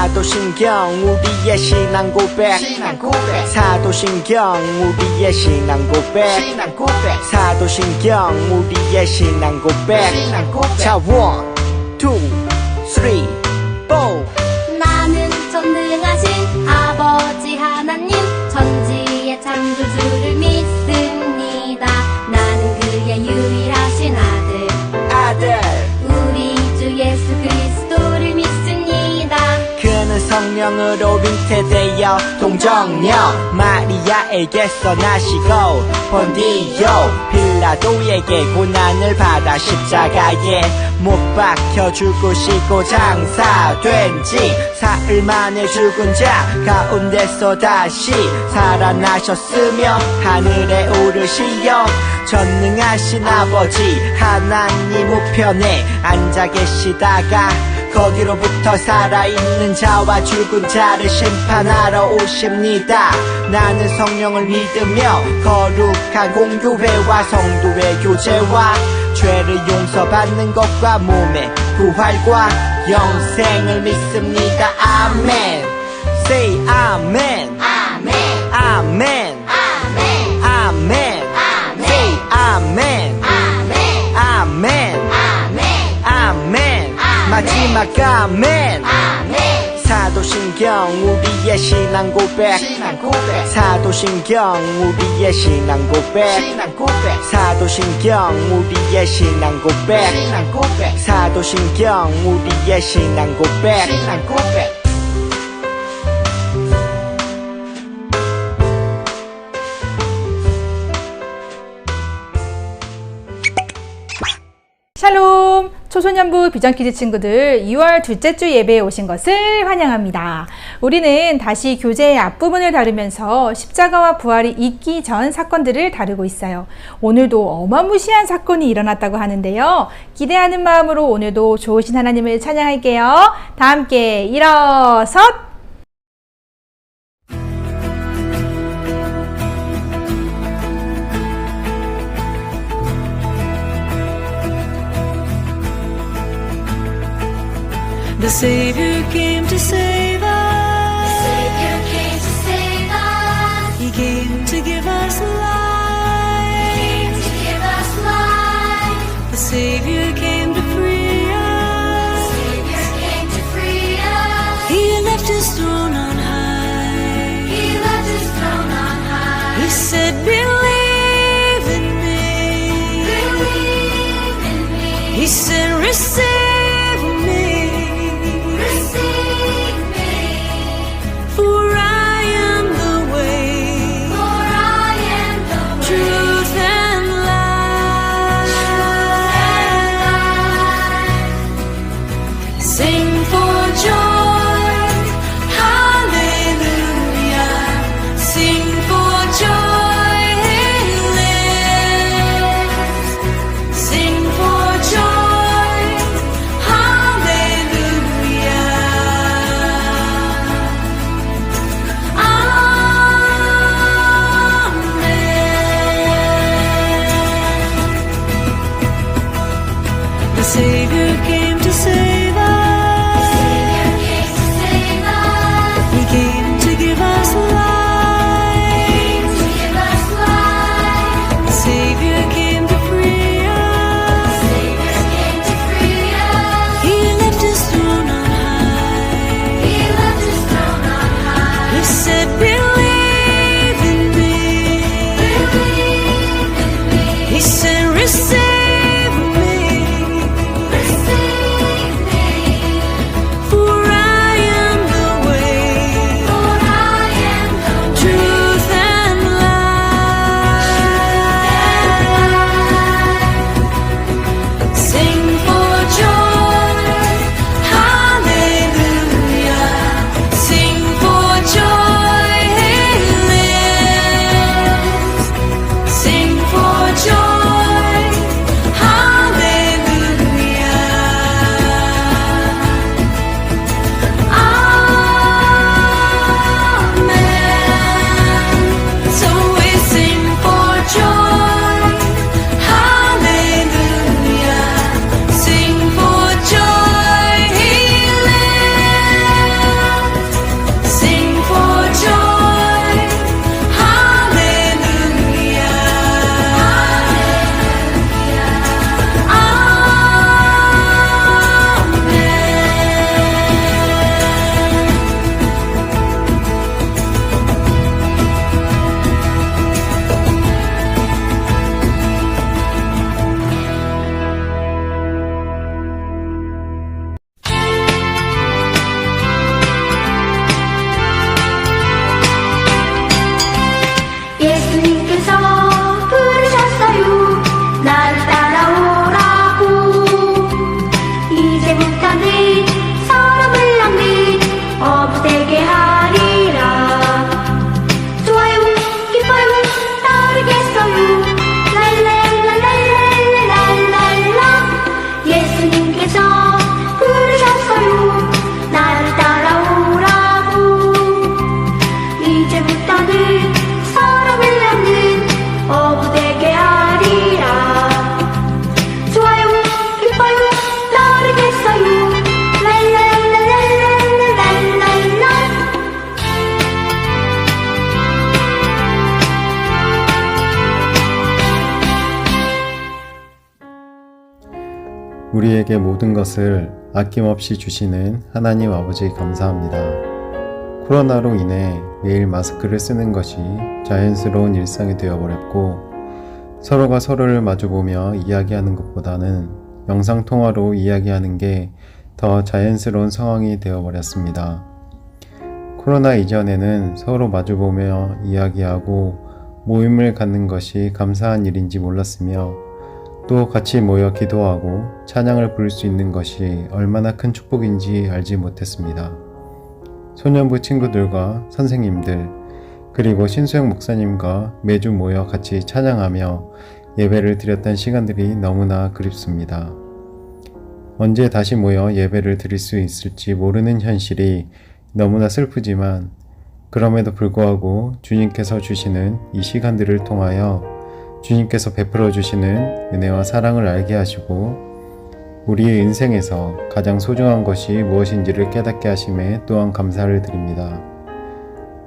사도신경 우리의 신앙 고백 사도신경 우리의 신앙 고백 사도신경 우리의 신앙 고백 자 1, 2, 3, 4 나는 전능하신 아버지 하나님 천지의 창조주를 믿습니다. 나는 그의 유일하신 아들 우리 주 예수 그리스도를 믿습니다. 그는 성령으로 잉태되어 동정녀 마리아에게서 나시고 본디오 빌라도에게 고난을 받아 십자가에 못 박혀 죽으시고 장사된 지 사흘 만에 죽은 자 가운데서 다시 살아나셨으며 하늘에 오르시어 전능하신 아버지 하나님 우편에 앉아 계시다가 거기로부터 살아있는 자와 죽은 자를 심판하러 오십니다. 나는 성령을 믿으며 거룩한 공교회와 성도의 교제와 죄를 용서받는 것과 몸의 부활과 영생을 믿습니다. 아멘. Say 아멘. 아멘 아멘. 아멘 아멘. Say 아멘. 아멘 아멘. 아멘 아멘. 마지막 아멘. 아멘 사도신경 우리의 신앙 고백 사도신경 우리의 신앙 고백 사도신경 우리의 신앙 고백 사도신경 우리의 신앙 고백 샬롬! 초소년부 비전키즈 친구들 2월 둘째 주 예배에 오신 것을 환영합니다. 우리는 다시 교재의 앞부분을 다루면서 십자가와 부활이 있기 전 사건들을 다루고 있어요. 오늘도 어마무시한 사건이 일어났다고 하는데요. 기대하는 마음으로 오늘도 좋으신 하나님을 찬양할게요. 다 함께 일어섰! The Savior came to save us. He came to give us life. The Savior came to free us. He left His throne on high. He said, believe in me. He said, receive me. For I am the way, truth and life. Sing for joy, hallelujah. Sing for joy, He lives. Sing for joy, hallelujah. The Savior came to save us. He came to give us life. The Savior came to free us. He left His throne on high. He said, believe in me. He said, receive me. 우리에게 모든 것을 아낌없이 주시는 하나님 아버지 감사합니다. 코로나로 인해 매일 마스크를 쓰는 것이 자연스러운 일상이 되어버렸고 서로가 서로를 마주보며 이야기하는 것보다는 영상통화로 이야기하는 게 더 자연스러운 상황이 되어버렸습니다. 코로나 이전에는 서로 마주보며 이야기하고 모임을 갖는 것이 감사한 일인지 몰랐으며 또 같이 모여 기도하고 찬양을 부를 수 있는 것이 얼마나 큰 축복인지 알지 못했습니다. 소년부 친구들과 선생님들 그리고 신수영 목사님과 매주 모여 같이 찬양하며 예배를 드렸던 시간들이 너무나 그립습니다. 언제 다시 모여 예배를 드릴 수 있을지 모르는 현실이 너무나 슬프지만 그럼에도 불구하고 주님께서 주시는 이 시간들을 통하여 주님께서 베풀어 주시는 은혜와 사랑을 알게 하시고 우리의 인생에서 가장 소중한 것이 무엇인지를 깨닫게 하심에 또한 감사를 드립니다.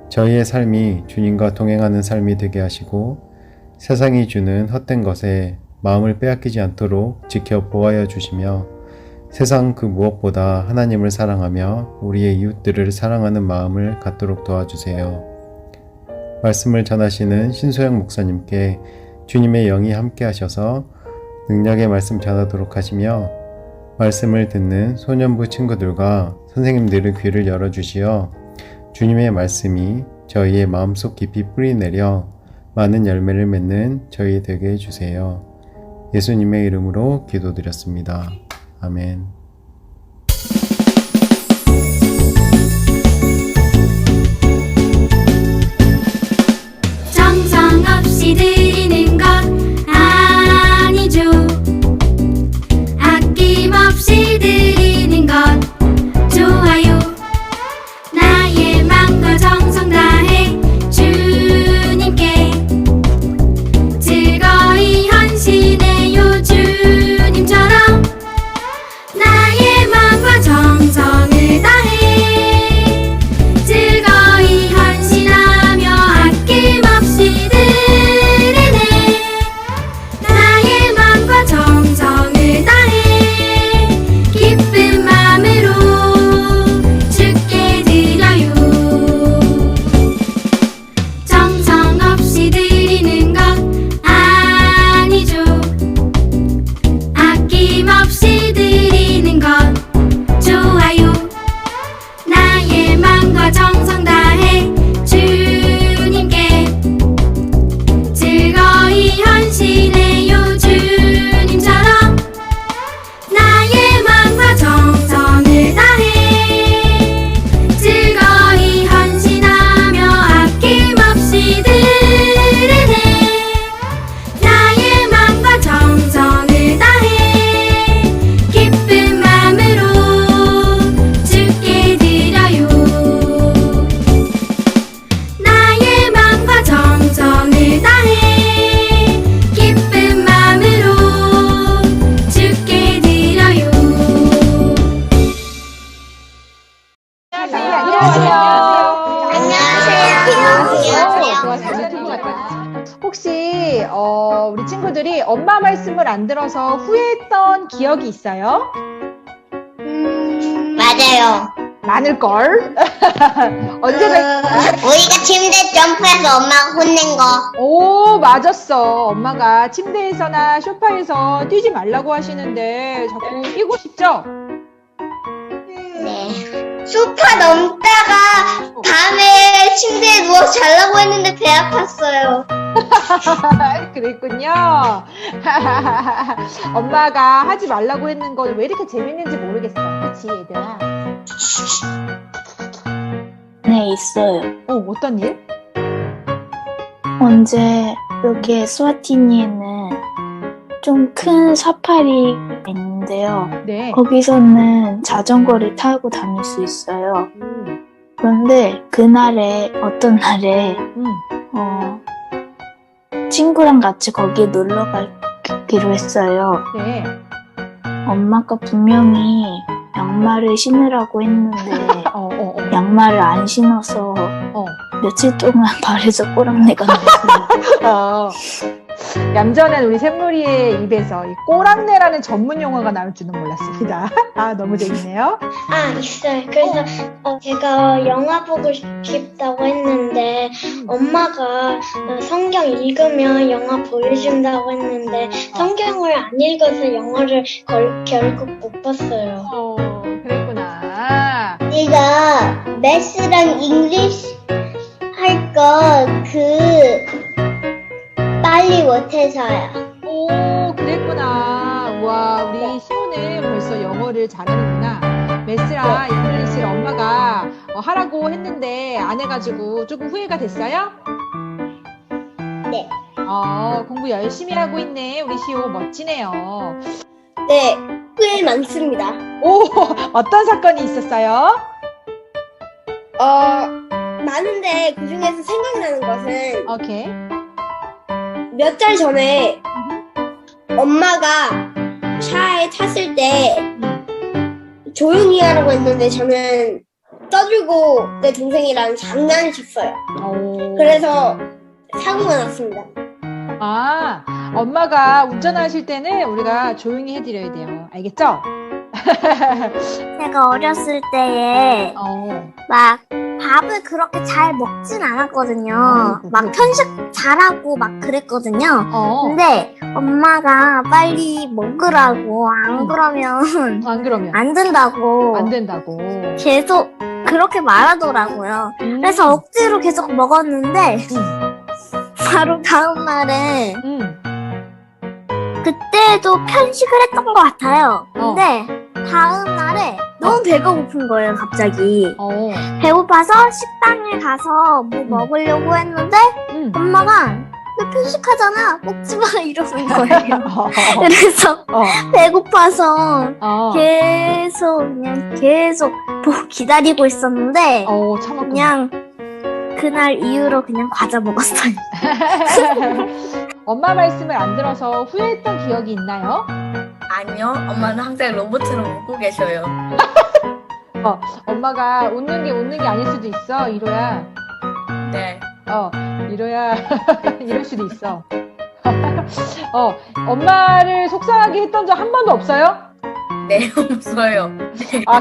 저희의 삶이 주님과 동행하는 삶이 되게 하시고 세상이 주는 헛된 것에 마음을 빼앗기지 않도록 지켜보아야 주시며 세상 그 무엇보다 하나님을 사랑하며 우리의 이웃들을 사랑하는 마음을 갖도록 도와주세요. 말씀을 전하시는 신소영 목사님께 주님의 영이 함께 하셔서 능력의 말씀 전하도록 하시며 말씀을 듣는 소년부 친구들과 선생님들의 귀를 열어주시어 주님의 말씀이 저희의 마음속 깊이 뿌리내려 많은 열매를 맺는 저희 되게 해주세요. 예수님의 이름으로 기도드렸습니다. 아멘. 정성 없이 드리는 것 아니죠. 아낌없이 드리는 것 좋아요. 나의 마음과 정성 다해 주님께 즐거이 헌신해요. 주님처럼 나의 마음과 정성을 다해 즐거이 헌신하며 아낌없이 드리네. 나의 마음과 정성을 다해 기쁜 마음으로 주께 드려요. 정성 없이 드리는 것 아니죠. 아낌없이 드리는 것 좋아요. 나의 마음과 정성 다해 주님께 즐거이 헌신해요. 주님처럼 나의 마음과 정성을 다해 즐거이 헌신하며 아낌없이 드리네. 나의 마음과 정성을 다해 기쁜 마음으로 주께 드려요. 나의 마음과 정성을 다해 기쁜 마음으로 주께 드려요. 혹시 우리 친구들이 엄마 말씀을 안 들어서 후회했던 기억이 있어요? 맞아요. 많을걸? 언제가 우리가 침대 점프해서 엄마가 혼낸 거. 오, 맞았어. 엄마가 침대에서나 소파에서 뛰지 말라고 하시는데 자꾸 뛰고 싶죠? 네. 소파 넘다가 밤에 침대에 누워 자려고 했는데 배 아팠어요. 그랬군요. 엄마가 하지 말라고 했는 건 왜 이렇게 재밌는지 모르겠어. 그치, 얘들아? 네, 있어요. 어떤 일? 언제 여기 에스와티니에는 좀 큰 사파리 있는데요. 네. 거기서는 자전거를 타고 다닐 수 있어요. 그런데 그날에 어떤 날에 친구랑 같이 거기에 놀러 가기로 했어요. 네. 엄마가 분명히 양말을 신으라고 했는데 양말을 안 신어서 며칠 동안 발에서 꼬랑내가 났어요. 얌전한 우리 샘물이의 입에서 이 꼬랑내라는 전문 용어가 나올 줄은 몰랐습니다. 아, 너무 재밌네요. 아, 있어요. 그래서 제가 영화 보고 싶다고 했는데 엄마가 성경 읽으면 영화 보여준다고 했는데 성경을 안 읽어서 영화를 결국 못 봤어요. 그랬구나. 내가 매스랑 잉글리시 할 거 빨리 못해서요. 오, 그랬구나. 와, 우리 시호는 벌써 영어를 잘하는구나. 매스랑 잉글리시를 엄마가 하라고 했는데 안 해가지고 조금 후회가 됐어요? 네. 공부 열심히 하고 있네. 우리 시호 멋지네요. 네, 꽤 많습니다. 오, 어떤 사건이 있었어요? 많은데 그 중에서 생각나는 것은 오케이. 몇 달 전에 엄마가 차에 탔을 때 조용히 하라고 했는데 저는 떠들고 내 동생이랑 장난을 쳤어요. 오. 그래서 사고가 났습니다. 아, 엄마가 운전하실 때는 우리가 조용히 해드려야 돼요. 알겠죠? 제가 어렸을 때에 어. 막 밥을 그렇게 잘 먹진 않았거든요. 막 편식 잘하고 막 그랬거든요. 근데 엄마가 빨리 먹으라고 안 그러면 안 그러면 안 된다고 안 된다고. 계속 그렇게 말하더라고요. 그래서 억지로 계속 먹었는데 바로 다음 날에 그때도 편식을 했던 것 같아요. 근데 다음 날에 너무 배가 고픈 거예요, 갑자기. 배고파서 식당에 가서 뭐 먹으려고 했는데 엄마가 너 편식하잖아, 먹지 마 이러는 거예요. 그래서 배고파서 계속 기다리고 있었는데 참았구나. 그냥 그날 이후로 그냥 과자 먹었어요. 엄마 말씀을 안 들어서 후회했던 기억이 있나요? 아니요, 엄마는 항상 로봇처럼 웃고 계셔요. 엄마가 웃는 게 아닐 수도 있어, 이로야. 네. 이로야. 이럴 수도 있어. 엄마를 속상하게 했던 적 한 번도 없어요? 네, 없어요.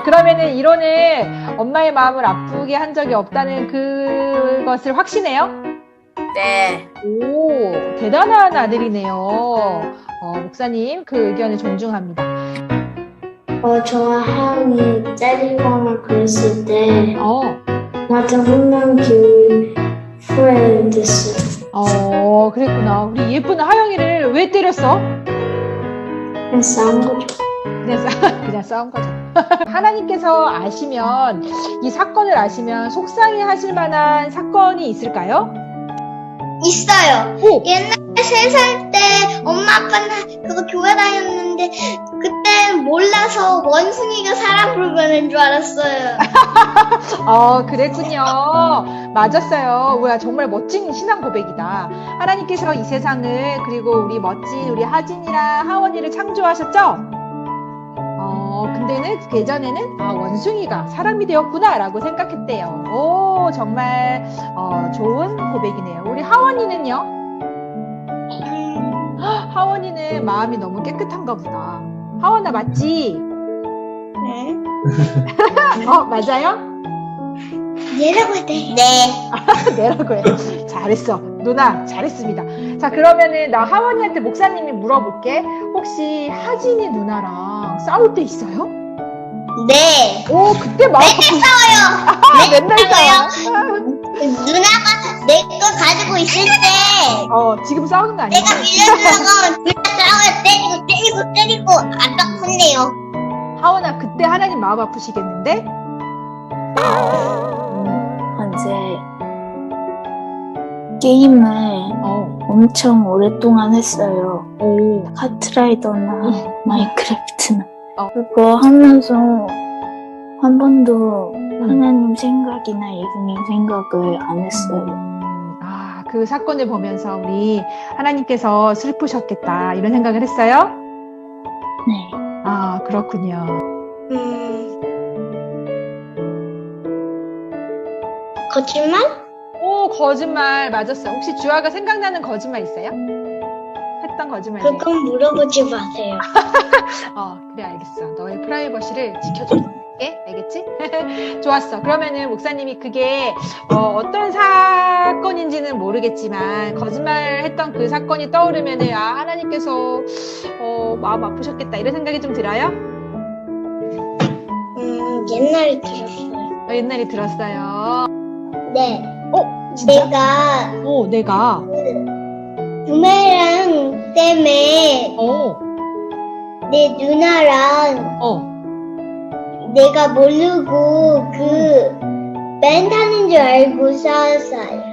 그러면은 이로는 엄마의 마음을 아프게 한 적이 없다는 그것을 확신해요? 네. 오, 대단한 아들이네요. 목사님, 그 의견을 존중합니다. 저와 하영이 때리거나 그랬을 때 맞아 혼난 기억이 후회됐어요. 그랬구나. 우리 예쁜 하영이를 왜 때렸어? 그냥 싸운 거죠. 그냥 싸운 거죠. 하나님께서 아시면, 이 사건을 아시면 속상해 하실 만한 사건이 있을까요? 있어요. 오! 옛날 3살 때 엄마 아빠는 그거 교회 다녔는데 그때 몰라서 원숭이가 사람 불변인 줄 알았어요. 그랬군요. 맞았어요. 우와, 정말 멋진 신앙 고백이다. 하나님께서 이 세상을, 그리고 우리 멋진 우리 하진이랑 하원이를 창조하셨죠? 근데는 예전에는 원숭이가 사람이 되었구나라고 생각했대요. 오, 정말 좋은 고백이네요. 우리 하원이는요? 하원이는 마음이 너무 깨끗한가 보다. 하원아, 맞지? 네. 맞아요? 얘라고 해. 네. 내라고 해. 잘했어. 누나, 잘했습니다. 자, 그러면은 나 하원이한테 목사님이 물어볼게. 혹시 하진이 누나랑 싸울 때 있어요? 네. 오, 그때 마음 싸워요. 맨날 싸워요. 누나가 내 거 가지고 있을 때 지금 싸우는 거 아니에요? 내가 빌려주려고 둘 다 싸워요. 때리고 안타깝네요. 하원아, 그때 하나님 마음 아프시겠는데? 이제 게임을 엄청 오랫동안 했어요. 카트라이더나 마인크래프트나 그거 하면서 한 번도 하나님 생각이나 예수님 생각을 안 했어요. 그 사건을 보면서 우리 하나님께서 슬프셨겠다 이런 생각을 했어요? 네. 그렇군요. 거짓말? 오, 거짓말 맞았어요. 혹시 주아가 생각나는 거짓말 있어요? 했던 거짓말이에요. 그건 물어보지 마세요. 그래, 알겠어. 너의 프라이버시를 지켜줄게. 알겠지? 좋았어. 그러면은 목사님이 그게 어떤 사건인지는 모르겠지만 거짓말 했던 그 사건이 떠오르면은 하나님께서 마음 아프셨겠다 이런 생각이 좀 들어요? 옛날에 들었어요. 옛날에 들었어요. 네. 진짜? 내가 내가 부메랑 때문에 내 누나랑 내가 모르고 맨 타는 줄 알고 싸웠어요.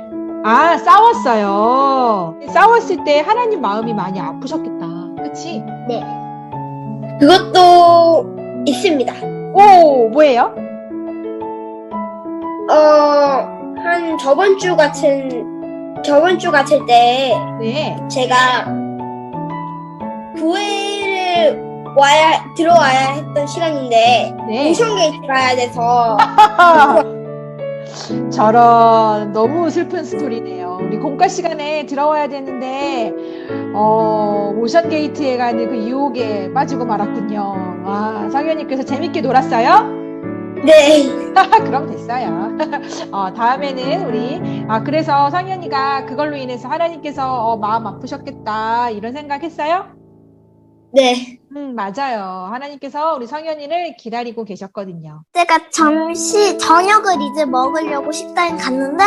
싸웠어요. 싸웠을 때 하나님 마음이 많이 아프셨겠다. 그치? 네. 그것도 있습니다. 뭐예요? 한 저번 주 같을 때 네. 제가 교회를 들어와야 했던 시간인데 네. 오션게이트 가야 돼서 저런 너무 슬픈 스토리네요. 우리 공과 시간에 들어와야 되는데 오션게이트에 가는 그 유혹에 빠지고 말았군요. 상현님께서 재밌게 놀았어요? 네. 그럼 됐어요. 다음에는 우리 그래서 상현이가 그걸로 인해서 하나님께서 마음 아프셨겠다 이런 생각했어요? 네. 맞아요. 하나님께서 우리 상현이를 기다리고 계셨거든요. 제가 저녁을 이제 먹으려고 식당에 갔는데,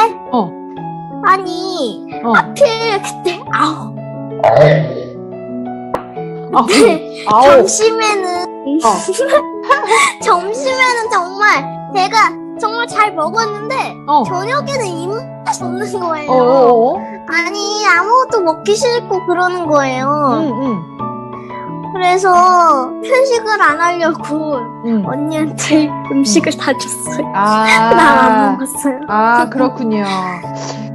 아니, 하필 그때, 점심에는 정말 제가 정말 잘 먹었는데, 저녁에는 입맛이 없는 거예요. 아니, 아무것도 먹기 싫고 그러는 거예요. 그래서 편식을 안 하려고 언니한테 음식을 다 줬어요. 난 안 먹었어요. 그렇군요.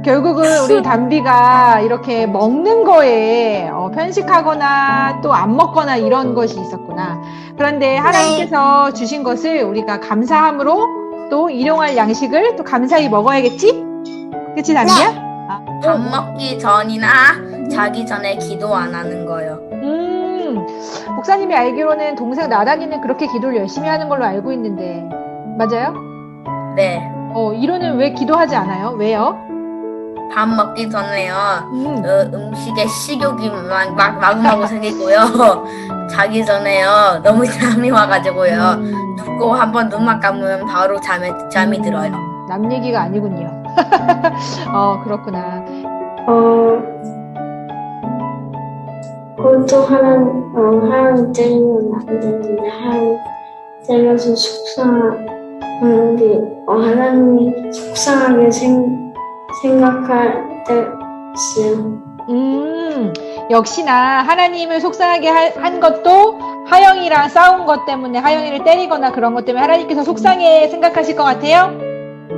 결국은 우리 담비가 이렇게 먹는 거에 편식하거나 또 안 먹거나 이런 것이 있었구나. 그런데 하나님께서 주신 것을 우리가 감사함으로 또 일용할 양식을 또 감사히 먹어야겠지? 그치, 담비야? 밥 먹기 전이나 자기 전에 기도 안 하는 거요. 목사님이 알기로는 동생 나단이는 그렇게 기도를 열심히 하는 걸로 알고 있는데 맞아요? 네. 이로는 왜 기도하지 않아요? 왜요? 밥 먹기 전에요. 음식에 식욕이 마구마구 생기고요. 자기 전에요. 너무 잠이 와가지고요. 눕고 한번 눈만 감으면 바로 잠이 들어요. 남 얘기가 아니군요. 그렇구나. 그것도 하나님 때리면 안 되는데 하나님 때려서 속상하게 하나님이 속상하게 생각할 때 있어요. 역시나 하나님을 속상하게 한 것도 하영이랑 싸운 것 때문에 하영이를 때리거나 그런 것 때문에 하나님께서 속상해 생각하실 것 같아요?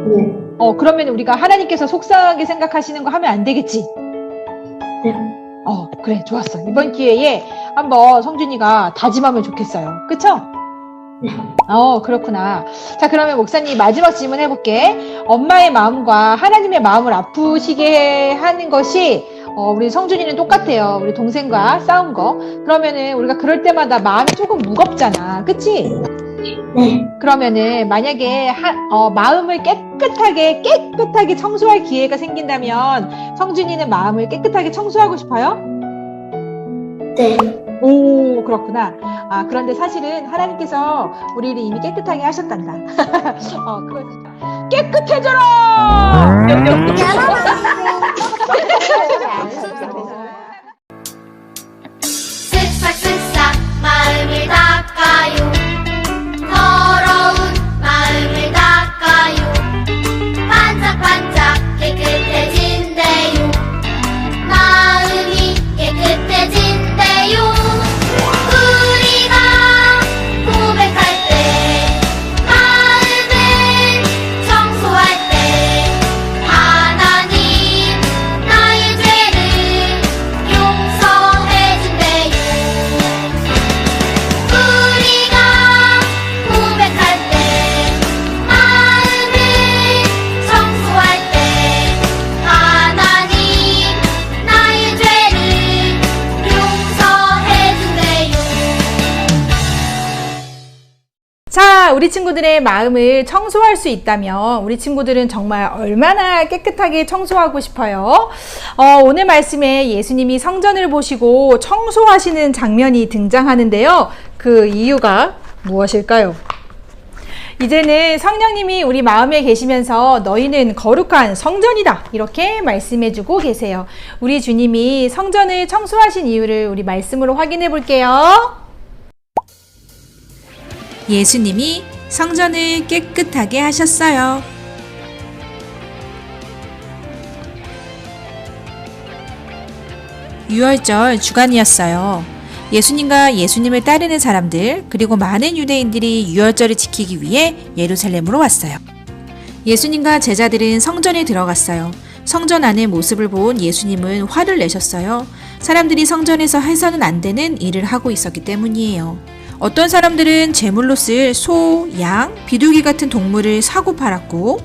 네. 그러면 우리가 하나님께서 속상하게 생각하시는 거 하면 안 되겠지? 네. 그래, 좋았어. 이번 기회에 한번 성준이가 다짐하면 좋겠어요. 그쵸? 네. 그렇구나. 자, 그러면 목사님 마지막 질문 해볼게. 엄마의 마음과 하나님의 마음을 아프시게 하는 것이 우리 성준이는 똑같아요. 우리 동생과 싸운 거. 그러면은 우리가 그럴 때마다 마음이 조금 무겁잖아. 그치? 네. 그러면은 만약에 마음을 깨끗하게 청소할 기회가 생긴다면 성준이는 마음을 깨끗하게 청소하고 싶어요? 네. 오, 그렇구나. 그런데 사실은 하나님께서 우리를 이미 깨끗하게 하셨단다. 그거 깨끗해져라! 쓱싹쓱싹 마음을 닦아요. 더러운 마음을 닦아요. 반짝반짝 깨끗해진대요. 마음이 깨끗해진대요. 우리가 고백할 때, 마음을 청소할 때, 하나님 나의 죄를 자, 우리 친구들의 마음을 청소할 수 있다면 우리 친구들은 정말 얼마나 깨끗하게 청소하고 싶어요? 오늘 말씀에 예수님이 성전을 보시고 청소하시는 장면이 등장하는데요. 그 이유가 무엇일까요? 이제는 성령님이 우리 마음에 계시면서 너희는 거룩한 성전이다 이렇게 말씀해주고 계세요. 우리 주님이 성전을 청소하신 이유를 우리 말씀으로 확인해 볼게요. 예수님이 성전을 깨끗하게 하셨어요. 유월절 주간이었어요. 예수님과 예수님을 따르는 사람들 그리고 많은 유대인들이 유월절을 지키기 위해 예루살렘으로 왔어요. 예수님과 제자들은 성전에 들어갔어요. 성전 안의 모습을 본 예수님은 화를 내셨어요. 사람들이 성전에서 해서는 안 되는 일을 하고 있었기 때문이에요. 어떤 사람들은 제물로 쓸 소, 양, 비둘기 같은 동물을 사고 팔았고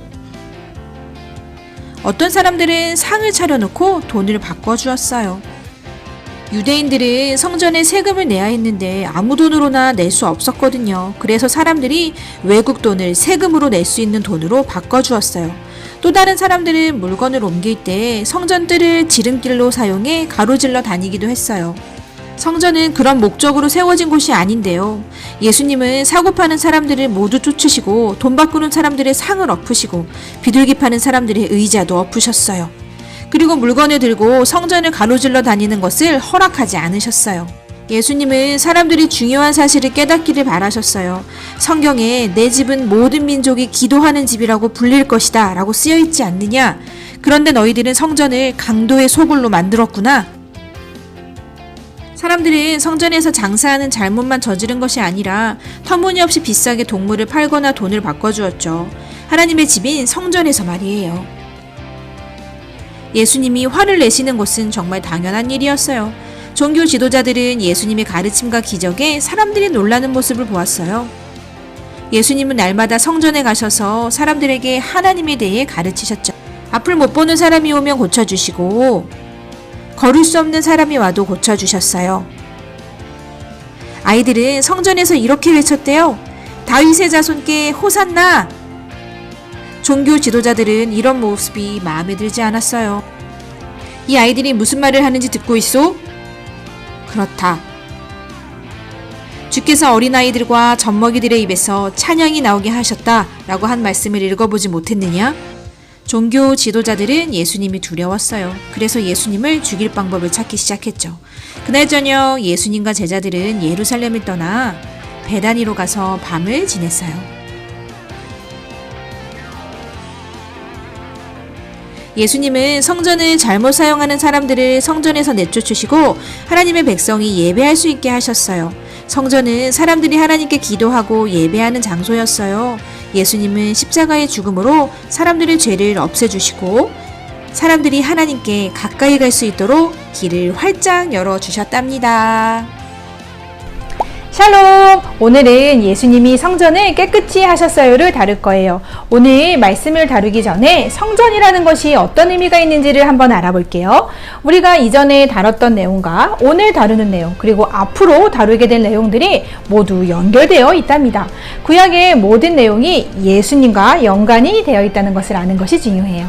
어떤 사람들은 상을 차려놓고 돈을 바꿔주었어요. 유대인들은 성전에 세금을 내야 했는데 아무 돈으로나 낼 수 없었거든요. 그래서 사람들이 외국 돈을 세금으로 낼 수 있는 돈으로 바꿔주었어요. 또 다른 사람들은 물건을 옮길 때 성전 뜰을 지름길로 사용해 가로질러 다니기도 했어요. 성전은 그런 목적으로 세워진 곳이 아닌데요. 예수님은 사고 파는 사람들을 모두 쫓으시고 돈 바꾸는 사람들의 상을 엎으시고 비둘기 파는 사람들의 의자도 엎으셨어요. 그리고 물건을 들고 성전을 가로질러 다니는 것을 허락하지 않으셨어요. 예수님은 사람들이 중요한 사실을 깨닫기를 바라셨어요. 성경에 내 집은 모든 민족이 기도하는 집이라고 불릴 것이다 라고 쓰여 있지 않느냐? 그런데 너희들은 성전을 강도의 소굴로 만들었구나. 사람들은 성전에서 장사하는 잘못만 저지른 것이 아니라 터무니없이 비싸게 동물을 팔거나 돈을 바꿔주었죠. 하나님의 집인 성전에서 말이에요. 예수님이 화를 내시는 것은 정말 당연한 일이었어요. 종교 지도자들은 예수님의 가르침과 기적에 사람들이 놀라는 모습을 보았어요. 예수님은 날마다 성전에 가셔서 사람들에게 하나님에 대해 가르치셨죠. 앞을 못 보는 사람이 오면 고쳐주시고 걸을 수 없는 사람이 와도 고쳐주셨어요. 아이들은 성전에서 이렇게 외쳤대요. 다윗의 자손께 호산나! 종교 지도자들은 이런 모습이 마음에 들지 않았어요. 이 아이들이 무슨 말을 하는지 듣고 있소? 그렇다. 주께서 어린아이들과 젖먹이들의 입에서 찬양이 나오게 하셨다 라고 한 말씀을 읽어보지 못했느냐? 종교 지도자들은 예수님이 두려웠어요. 그래서 예수님을 죽일 방법을 찾기 시작했죠. 그날 저녁 예수님과 제자들은 예루살렘을 떠나 베다니로 가서 밤을 지냈어요. 예수님은 성전을 잘못 사용하는 사람들을 성전에서 내쫓으시고 하나님의 백성이 예배할 수 있게 하셨어요. 성전은 사람들이 하나님께 기도하고 예배하는 장소였어요. 예수님은 십자가의 죽음으로 사람들의 죄를 없애주시고 사람들이 하나님께 가까이 갈 수 있도록 길을 활짝 열어주셨답니다. 샬롬! 오늘은 예수님이 성전을 깨끗이 하셨어요를 다룰 거예요. 오늘 말씀을 다루기 전에 성전이라는 것이 어떤 의미가 있는지를 한번 알아볼게요. 우리가 이전에 다뤘던 내용과 오늘 다루는 내용 그리고 앞으로 다루게 될 내용들이 모두 연결되어 있답니다. 구약의 모든 내용이 예수님과 연관이 되어 있다는 것을 아는 것이 중요해요.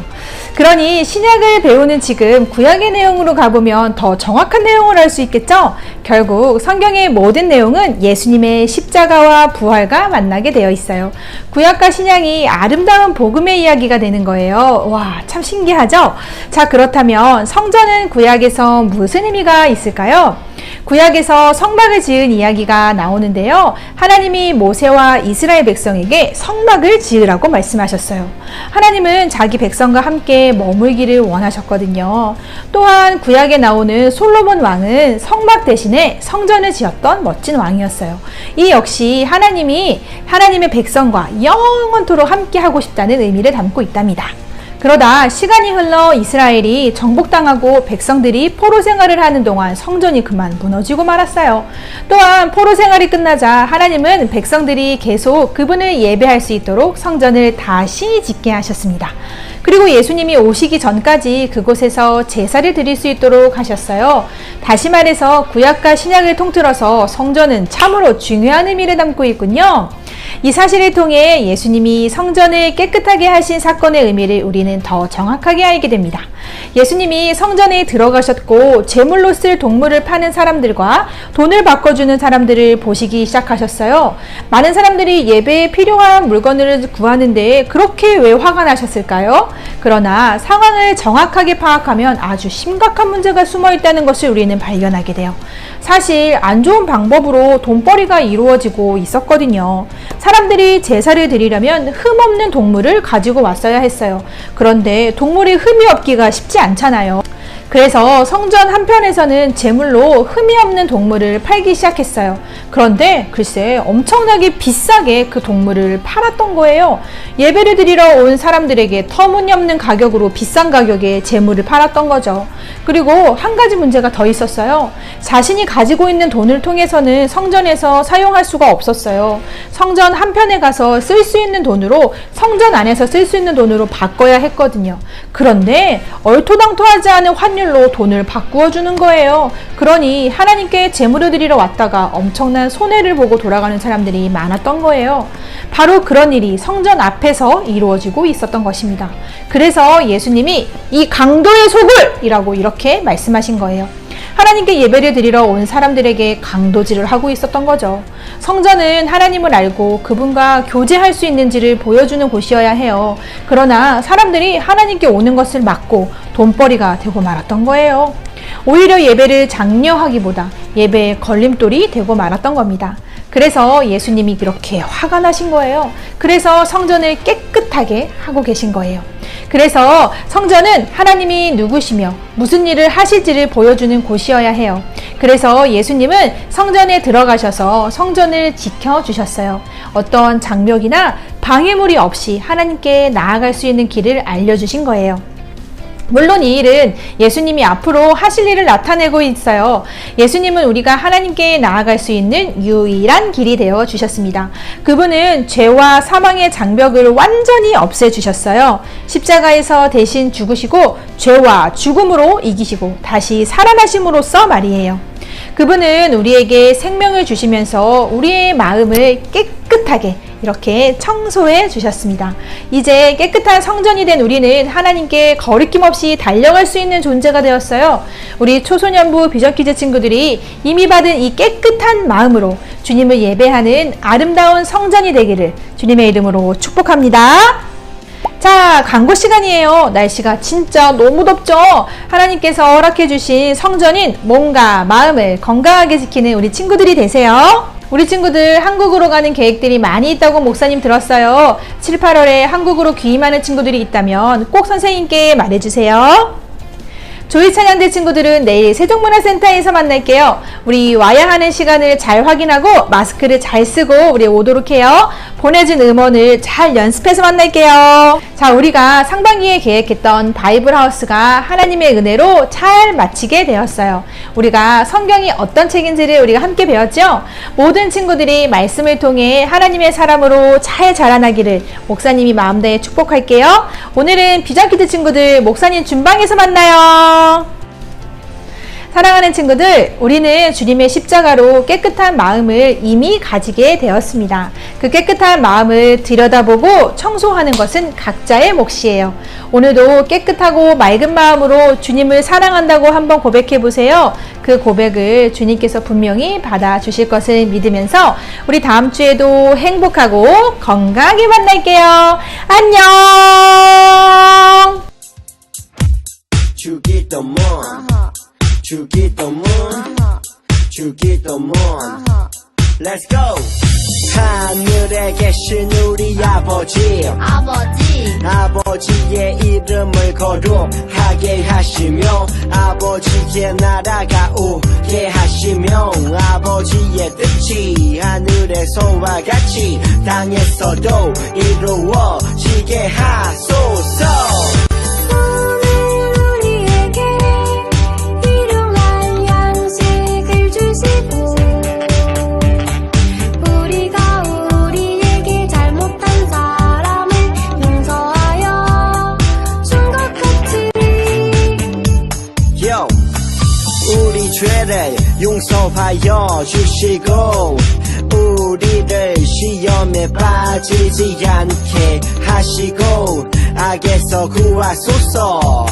그러니 신약을 배우는 지금 구약의 내용으로 가보면 더 정확한 내용을 알 수 있겠죠? 결국 성경의 모든 내용은 예수님의 십자가와 부활과 만나게 되어 있어요. 구약과 신약이 아름다운 복음의 이야기가 되는 거예요. 와, 참 신기하죠? 자, 그렇다면 성전은 구약에서 무슨 의미가 있을까요? 구약에서 성막을 지은 이야기가 나오는데요. 하나님이 모세와 이스라엘 백성에게 성막을 지으라고 말씀하셨어요. 하나님은 자기 백성과 함께 머물기를 원하셨거든요. 또한 구약에 나오는 솔로몬 왕은 성막 대신에 성전을 지었던 멋진 왕이었어요. 이 역시 하나님이 하나님의 백성과 영원토록 함께 하고 싶다는 의미를 담고 있답니다. 그러다 시간이 흘러 이스라엘이 정복당하고 백성들이 포로 생활을 하는 동안 성전이 그만 무너지고 말았어요. 또한 포로 생활이 끝나자 하나님은 백성들이 계속 그분을 예배할 수 있도록 성전을 다시 짓게 하셨습니다. 그리고 예수님이 오시기 전까지 그곳에서 제사를 드릴 수 있도록 하셨어요. 다시 말해서 구약과 신약을 통틀어서 성전은 참으로 중요한 의미를 담고 있군요. 이 사실을 통해 예수님이 성전을 깨끗하게 하신 사건의 의미를 우리는 더 정확하게 알게 됩니다. 예수님이 성전에 들어가셨고 제물로 쓸 동물을 파는 사람들과 돈을 바꿔주는 사람들을 보시기 시작하셨어요. 많은 사람들이 예배에 필요한 물건을 구하는데 그렇게 왜 화가 나셨을까요? 그러나 상황을 정확하게 파악하면 아주 심각한 문제가 숨어 있다는 것을 우리는 발견하게 돼요. 사실 안 좋은 방법으로 돈벌이가 이루어지고 있었거든요. 사람들이 제사를 드리려면 흠 없는 동물을 가지고 왔어야 했어요. 그런데 동물이 흠이 없기가 쉽지 않잖아요. 그래서 성전 한편에서는 제물로 흠이 없는 동물을 팔기 시작했어요. 그런데 글쎄 엄청나게 비싸게 그 동물을 팔았던 거예요. 예배를 드리러 온 사람들에게 터무니없는 가격으로 비싼 가격에 제물을 팔았던 거죠. 그리고 한 가지 문제가 더 있었어요. 자신이 가지고 있는 돈을 통해서는 성전에서 사용할 수가 없었어요. 성전 한편에 가서 쓸 수 있는 돈으로 성전 안에서 쓸 수 있는 돈으로 바꿔야 했거든요. 그런데 얼토당토하지 않은 환율로 돈을 바꾸어 주는 거예요. 그러니 하나님께 제물을 드리러 왔다가 엄청난 손해를 보고 돌아가는 사람들이 많았던 거예요. 바로 그런 일이 성전 앞에서 이루어지고 있었던 것입니다. 그래서 예수님이 이 강도의 소굴이라고 이렇게 말씀하신 거예요. 하나님께 예배를 드리러 온 사람들에게 강도질을 하고 있었던 거죠. 성전은 하나님을 알고 그분과 교제할 수 있는지를 보여주는 곳이어야 해요. 그러나 사람들이 하나님께 오는 것을 막고 돈벌이가 되고 말았던 거예요. 오히려 예배를 장려하기보다 예배의 걸림돌이 되고 말았던 겁니다. 그래서 예수님이 그렇게 화가 나신 거예요. 그래서 성전을 깨끗하게 하고 계신 거예요. 그래서 성전은 하나님이 누구시며 무슨 일을 하실지를 보여주는 곳이어야 해요. 그래서 예수님은 성전에 들어가셔서 성전을 지켜주셨어요. 어떤 장벽이나 방해물이 없이 하나님께 나아갈 수 있는 길을 알려주신 거예요. 물론 이 일은 예수님이 앞으로 하실 일을 나타내고 있어요. 예수님은 우리가 하나님께 나아갈 수 있는 유일한 길이 되어 주셨습니다. 그분은 죄와 사망의 장벽을 완전히 없애주셨어요. 십자가에서 대신 죽으시고 죄와 죽음으로 이기시고 다시 살아나심으로써 말이에요. 그분은 우리에게 생명을 주시면서 우리의 마음을 깨끗하게 이렇게 청소해 주셨습니다. 이제 깨끗한 성전이 된 우리는 하나님께 거리낌 없이 달려갈 수 있는 존재가 되었어요. 우리 초소년부 비전키즈 친구들이 이미 받은 이 깨끗한 마음으로 주님을 예배하는 아름다운 성전이 되기를 주님의 이름으로 축복합니다. 자, 광고 시간이에요. 날씨가 진짜 너무 덥죠? 하나님께서 허락해 주신 성전인 몸과 마음을 건강하게 지키는 우리 친구들이 되세요. 우리 친구들 한국으로 가는 계획들이 많이 있다고 목사님 들었어요. 7, 8월에 한국으로 귀임하는 친구들이 있다면 꼭 선생님께 말해주세요. 조이 찬양대 친구들은 내일 세종문화센터에서 만날게요. 우리 와야 하는 시간을 잘 확인하고 마스크를 잘 쓰고 우리 오도록 해요. 보내준 음원을 잘 연습해서 만날게요. 자, 우리가 상반기에 계획했던 바이블 하우스가 하나님의 은혜로 잘 마치게 되었어요. 우리가 성경이 어떤 책인지를 우리가 함께 배웠죠? 모든 친구들이 말씀을 통해 하나님의 사람으로 잘 자라나기를 목사님이 마음 다해 축복할게요. 오늘은 비전키드 친구들 목사님 준방에서 만나요. 사랑하는 친구들, 우리는 주님의 십자가로 깨끗한 마음을 이미 가지게 되었습니다. 그 깨끗한 마음을 들여다보고 청소하는 것은 각자의 몫이에요. 오늘도 깨끗하고 맑은 마음으로 주님을 사랑한다고 한번 고백해 보세요. 그 고백을 주님께서 분명히 받아주실 것을 믿으면서 우리 다음 주에도 행복하고 건강하게 만날게요. 안녕! 주기도문 주기도문 주기도문 Let's go. 하늘에 계신 우리 아버지 아버지의 이름을 거룩하게 하시며 아버지의 나라가 오게 하시며 아버지의 뜻이 하늘에서와 같이 땅에서도 이루어지게 하소서. 죄를 용서하여 주시고 우리를 시험에 빠지지 않게 하시고 악에서 구하소서.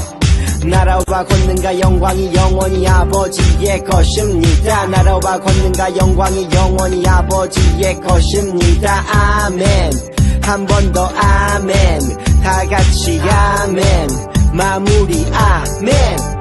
나라와 권능과 영광이 영원히 아버지의 것입니다. 나라와 권능과 영광이 영원히 아버지의 것입니다. 아멘. 한 번 더 아멘. 다 같이 아멘. 마무리 아멘.